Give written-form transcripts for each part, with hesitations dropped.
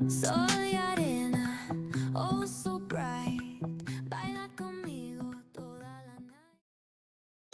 Soy arena, oh so bright. Baila conmigo toda la night.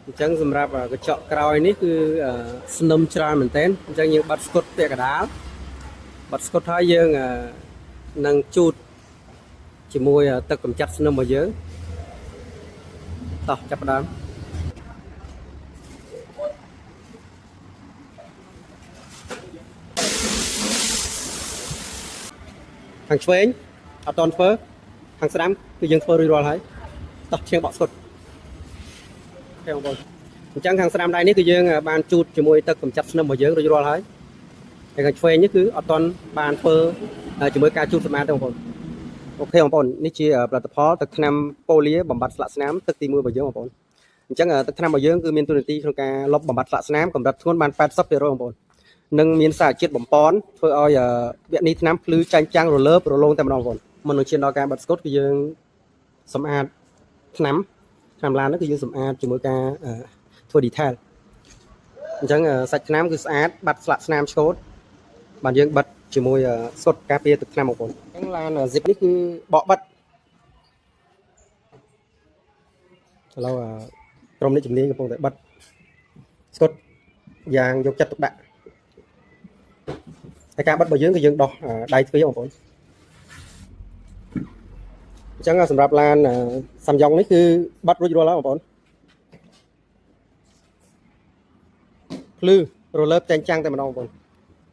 អញ្ចឹងសម្រាប់កញ្ចក់ក្រោយនេះគឺស្នឹមច្រើនមែនទែនអញ្ចឹងយើងបាត់ស្កុតពាក់កណ្ដាលបាត់ស្កុតហើយយើងនឹងជូតជាមួយទឹកកម្ចាត់ស្នឹមរបស់យើងតោះចាប់ផ្ដើមខាងឆ្វេងអត់តន់ធ្វើខាងស្ដាំគឺយើងធ្វើរួចរាល់ហើយតោះឈៀងបកស្កុតបងប្អូនអញ្ចឹងខាងស្ដាំដៃនេះគឺយើងបានជូតជាមួយទឹកកម្ចាត់ស្នឹមរបស់យើងរួចរាល់ហើយហើយខាងឆ្វេងនេះគឺអត់ទាន់បានធ្វើជាមួយការជូតសម្អាតទេបងប្អូនអូខេបងប្អូននេះជាផលិតផលទឹកថ្នាំប៉ូលីបំបត្តិស្លាកស្នាមទឹកទី1របស់យើងបងប្អូនអញ្ចឹងទឹកថ្នាំរបស់យើងគឺមានតួនាទីក្នុងការលុបបំបត្តិស្លាកស្នាមកម្រិតធ្ងន់បាន 80% បងប្អូននិងមានសារជាតិបំប៉នធ្វើឲ្យវគ្គនេះថ្នាំភ្លឺចាញ់ចាំងរលើបរលោងតែម្ដងបងប្អូនមុននឹងឈានដល់ការបាត់ស្កុតគឺយើងសម្អាតថ្នាំឡាននោះគឺយើងសម្អាតជាមួយការធ្វើ detail អញ្ចឹងសាច់ថ្នាំគឺស្អាតបាត់ស្លាកស្នាមឆ្កូតបានយើងបិទជាមួយស្កុតការពារទឹកថ្នាំបងប្អូនអញ្ចឹងឡាន zip នេះគឺបកបិទឥឡូវក្រុមនេះជំនាញកំពុងតែបិទស្កុតយ៉ាងយកចិត្តទុកដាក់ហើយការបិទរបស់យើងគឺយើងដោះដៃទ្វារបងប្អូនអញ្ចឹងសម្រាប់ឡានសាំយ៉ុងនេះគឺបិទរួចរាល់ហើយបងប្អូនភ្លឺរលើបតែងចាំងតែម្ដងបងប្អូន